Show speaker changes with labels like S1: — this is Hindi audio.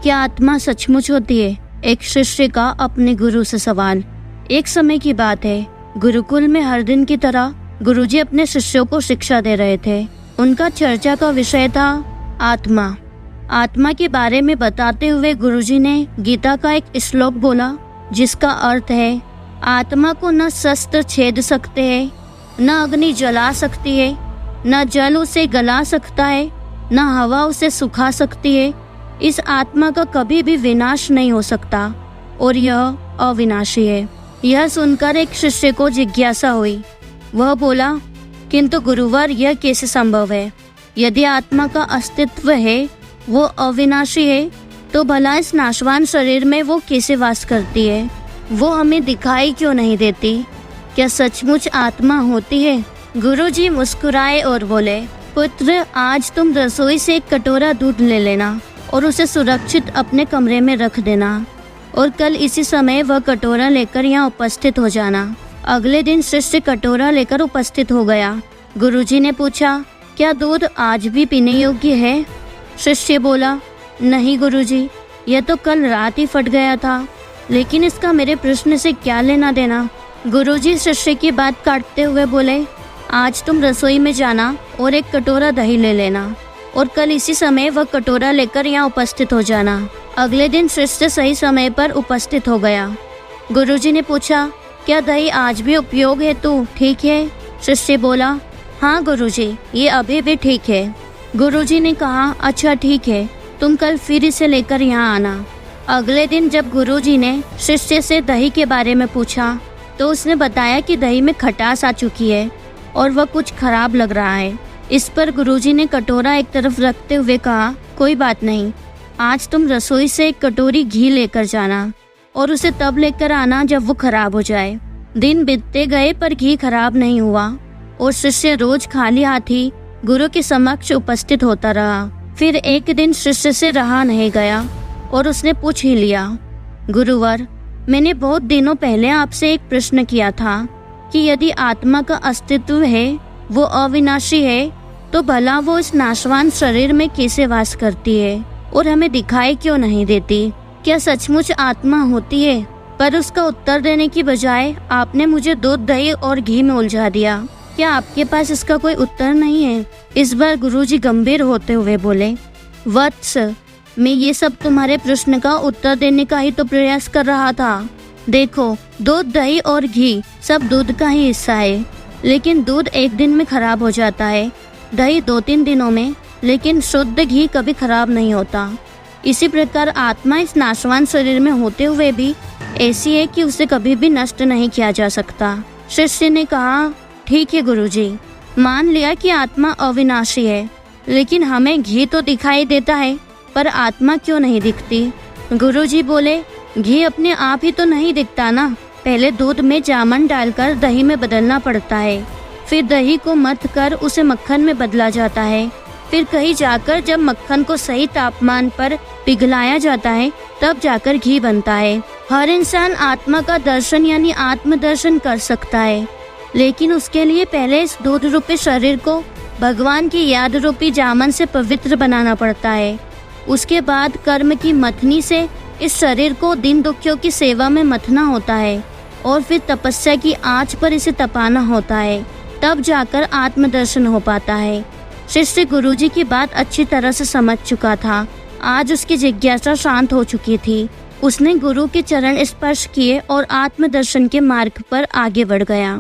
S1: क्या आत्मा सचमुच होती है? एक शिष्य का अपने गुरु से सवाल। एक समय की बात है, गुरुकुल में हर दिन की तरह गुरुजी अपने शिष्यों को शिक्षा दे रहे थे। उनका चर्चा का विषय था आत्मा। आत्मा के बारे में बताते हुए गुरुजी ने गीता का एक श्लोक बोला, जिसका अर्थ है, आत्मा को न शस्त्र छेद सकते हैं, न अग्नि जला सकती है, न जल उसे गला सकता है, न हवा उसे सुखा सकती है। इस आत्मा का कभी भी विनाश नहीं हो सकता और यह अविनाशी है। यह सुनकर एक शिष्य को जिज्ञासा हुई। वह बोला, किंतु गुरुवर, यह कैसे संभव है? यदि आत्मा का अस्तित्व है, वो अविनाशी है, तो भला इस नाशवान शरीर में वो कैसे वास करती है? वो हमें दिखाई क्यों नहीं देती? क्या सचमुच आत्मा होती है? गुरुजी मुस्कुराए और बोले, पुत्र, आज तुम रसोई से एक कटोरा दूध ले लेना और उसे सुरक्षित अपने कमरे में रख देना और कल इसी समय वह कटोरा लेकर यहाँ उपस्थित हो जाना। अगले दिन शिष्य कटोरा लेकर उपस्थित हो गया। गुरुजी ने पूछा, क्या दूध आज भी पीने योग्य है? शिष्य बोला, नहीं गुरुजी, यह तो कल रात ही फट गया था, लेकिन इसका मेरे प्रश्न से क्या लेना देना? गुरुजी शिष्य की बात काटते हुए बोले, आज तुम रसोई में जाना और एक कटोरा दही ले लेना और कल इसी समय वह कटोरा लेकर यहाँ उपस्थित हो जाना। अगले दिन शिष्य सही समय पर उपस्थित हो गया। गुरुजी ने पूछा, क्या दही आज भी उपयोग हेतु ठीक है? शिष्य बोला, हाँ गुरुजी, ये अभी भी ठीक है। गुरुजी ने कहा, अच्छा ठीक है, तुम कल फिर इसे लेकर यहाँ आना। अगले दिन जब गुरुजी ने शिष्य से दही के बारे में पूछा तो उसने बताया कि दही में खटास आ चुकी है और वह कुछ खराब लग रहा है। इस पर गुरुजी ने कटोरा एक तरफ रखते हुए कहा, कोई बात नहीं, आज तुम रसोई से एक कटोरी घी लेकर जाना और उसे तब लेकर आना जब वो खराब हो जाए। दिन बीतते गए पर घी खराब नहीं हुआ और शिष्य रोज खाली हाथी गुरु के समक्ष उपस्थित होता रहा। फिर एक दिन शिष्य से रहा नहीं गया और उसने पूछ ही लिया, गुरुवर, मैंने बहुत दिनों पहले आपसे एक प्रश्न किया था कि यदि आत्मा का अस्तित्व है, वो अविनाशी है, तो भला वो इस नाशवान शरीर में कैसे वास करती है और हमें दिखाई क्यों नहीं देती? क्या सचमुच आत्मा होती है? पर उसका उत्तर देने की बजाय आपने मुझे दूध, दही और घी में उलझा दिया। क्या आपके पास इसका कोई उत्तर नहीं है? इस बार गुरुजी गंभीर होते हुए बोले, वत्स, मैं ये सब तुम्हारे प्रश्न का उत्तर देने का ही तो प्रयास कर रहा था। देखो, दूध, दही और घी सब दूध का ही हिस्सा है, लेकिन दूध एक दिन में खराब हो जाता है, दही 2-3 दिनों में, लेकिन शुद्ध घी कभी खराब नहीं होता। इसी प्रकार आत्मा इस नाशवान शरीर में होते हुए भी ऐसी है कि उसे कभी भी नष्ट नहीं किया जा सकता। शिष्य ने कहा, ठीक है गुरुजी, मान लिया कि आत्मा अविनाशी है, लेकिन हमें घी तो दिखाई देता है, पर आत्मा क्यों नहीं दिखती? गुरुजी बोले, घी अपने आप ही तो नहीं दिखता ना, पहले दूध में जामन डालकर दही में बदलना पड़ता है, फिर दही को मथ कर उसे मक्खन में बदला जाता है, फिर कहीं जाकर जब मक्खन को सही तापमान पर पिघलाया जाता है, तब जाकर घी बनता है। हर इंसान आत्मा का दर्शन यानी आत्मदर्शन कर सकता है, लेकिन उसके लिए पहले इस दूध रूपी शरीर को भगवान की याद रूपी जामन से पवित्र बनाना पड़ता है। उसके बाद कर्म की मथनी से इस शरीर को दिन दुखियों की सेवा में मथना होता है और फिर तपस्या की आंच पर इसे तपाना होता है, तब जाकर आत्मदर्शन हो पाता है। शिष्य गुरुजी की बात अच्छी तरह से समझ चुका था। आज उसकी जिज्ञासा शांत हो चुकी थी। उसने गुरु के चरण स्पर्श किए और आत्मदर्शन के मार्ग पर आगे बढ़ गया।